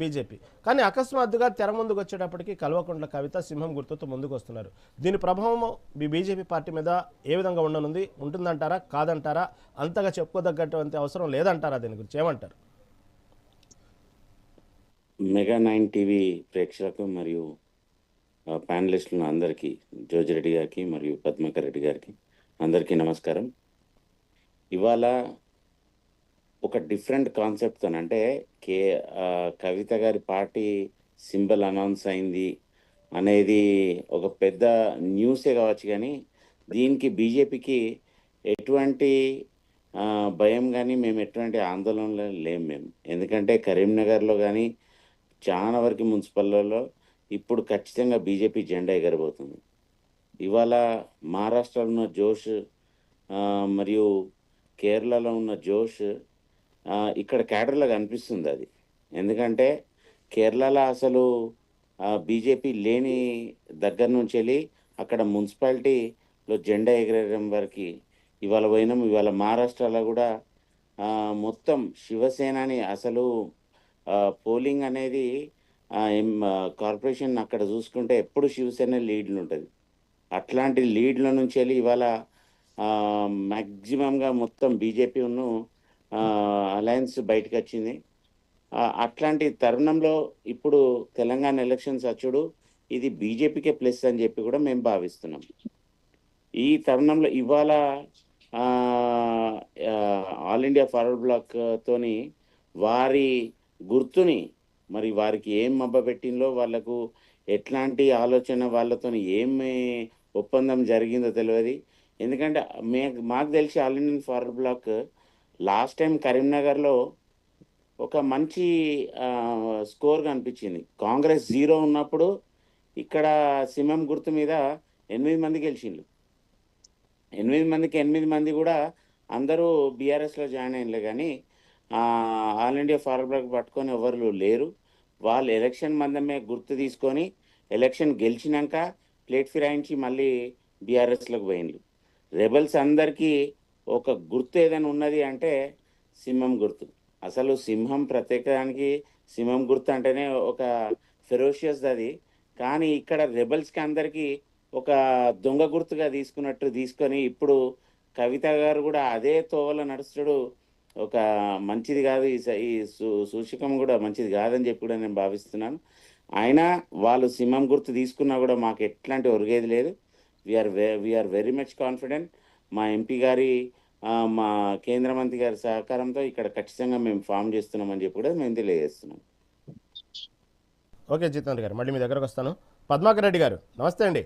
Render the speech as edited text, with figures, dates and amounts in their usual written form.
BJP. కానీ అకస్మాత్తుగా తెర ముందుకు వచ్చేటప్పటికి కల్వకుంట్ల కవిత సింహం గుర్తుతో ముందుకు వస్తున్నారు. దీని ప్రభావం మీ బీజేపీ పార్టీ మీద ఏ విధంగా ఉండనుంది? ఉంటుందంటారా? కాదంటారా? అంతగా చెప్పుకోదగ్గటువంటి అవసరం లేదంటారా? దీని గురించి ఏమంటారు? మెగా 9 టీవీ ప్రేక్షకులకు మరియు ప్యానలిస్టులను అందరికీ, జోజిరెడ్డి గారికి మరియు పద్మాకర్ రెడ్డి గారికి అందరికీ నమస్కారం. ఇవాళ ఒక డిఫరెంట్ కాన్సెప్ట్తో అంటే కవిత గారి పార్టీ సింబల్ అనౌన్స్ అయింది అనేది ఒక పెద్ద న్యూసే కావచ్చు. కానీ దీనికి బీజేపీకి ఎటువంటి భయం కానీ మేము ఎటువంటి ఆందోళనలో లేము మేము. ఎందుకంటే కరీంనగర్లో కానీ చాలా వరకు మున్సిపల్లో ఇప్పుడు ఖచ్చితంగా బీజేపీ జెండా ఎగరబోతుంది. ఇవాళ మహారాష్ట్రలో ఉన్న జోష్ మరియు కేరళలో ఉన్న జోష్ ఇక్కడ క్యాడర్లో కనిపిస్తుంది అది. ఎందుకంటే కేరళలో అసలు బీజేపీ లేని దగ్గర నుంచి వెళ్ళి అక్కడ మున్సిపాలిటీలో జెండా ఎగరడం వరకు ఇవాళ పోయినాం. ఇవాళ మహారాష్ట్రలో కూడా మొత్తం శివసేనని అసలు పోలింగ్ అనేది కార్పొరేషన్ అక్కడ చూసుకుంటే ఎప్పుడు శివసేన లీడ్లు ఉంటుంది. అట్లాంటి లీడ్ల నుంచి వెళ్ళి ఇవాళ మ్యాక్సిమంగా మొత్తం బీజేపీ అలయన్స్ బయటకు వచ్చింది. అట్లాంటి తరుణంలో ఇప్పుడు తెలంగాణ ఎలక్షన్స్ వచ్చుడు ఇది బీజేపీకే ప్లస్ అని చెప్పి కూడా మేము భావిస్తున్నాం. ఈ తరుణంలో ఇవాళ ఆల్ ఇండియా ఫార్వర్డ్ బ్లాక్ తోని వారి గుర్తుని మరి వారికి ఏం మబ్బపెట్టిందో, వాళ్ళకు ఎట్లాంటి ఆలోచన, వాళ్ళతో ఏమి ఒప్పందం జరిగిందో తెలియదు. ఎందుకంటే మాకు తెలిసి All Indian Forward Bloc last time కరీంనగర్లో ఒక మంచి స్కోర్ కనిపించింది. కాంగ్రెస్ 0 ఉన్నప్పుడు ఇక్కడ సింహం గుర్తు మీద 8 మంది గెలిచిండ్రు. 8 మందికి 8 మంది కూడా అందరూ బీఆర్ఎస్లో జాయిన్ అయినలే. కానీ ఆల్ ఇండియా ఫార్వర్డ్ బ్లాక్ పట్టుకొని ఎవరు లేరు. వాళ్ళు ఎలక్షన్ మందమే గుర్తు తీసుకొని ఎలక్షన్ గెలిచినాక ప్లేట్ ఫిరాయించి మళ్ళీ బీఆర్ఎస్లోకి పోయిండ్రు. రెబల్స్ అందరికీ ఒక గుర్తు ఏదైనా ఉన్నది అంటే సింహం గుర్తు. అసలు సింహం ప్రత్యేకానికి సింహం గుర్తు అంటేనే ఒక ఫెరోషియస్ అది. కానీ ఇక్కడ రెబల్స్కి అందరికీ ఒక దొంగ గుర్తుగా తీసుకొని ఇప్పుడు కవిత గారు కూడా అదే తోవలో నడుస్తాడు. ఒక మంచిది కాదు, ఈ సూచకం కూడా మంచిది కాదని చెప్పి కూడా నేను భావిస్తున్నాను. అయినా వాళ్ళు సింహం గుర్తు తీసుకున్నా కూడా మాకు ఎట్లాంటి ఒరిగేది లేదు. We are very much confident. మా ఎంపీ గారి మా కేంద్ర మంత్రి గారి సహకారంతో ఇక్కడ ఖచ్చితంగా మేము ఫామ్ చేస్తున్నామని చెప్పి కూడా మేము తెలియజేస్తున్నాం. ఓకే జితేంద్ర గారు, మళ్ళీ మీ దగ్గరకు వస్తాను. పద్మాకర్ రెడ్డి గారు నమస్తే అండి.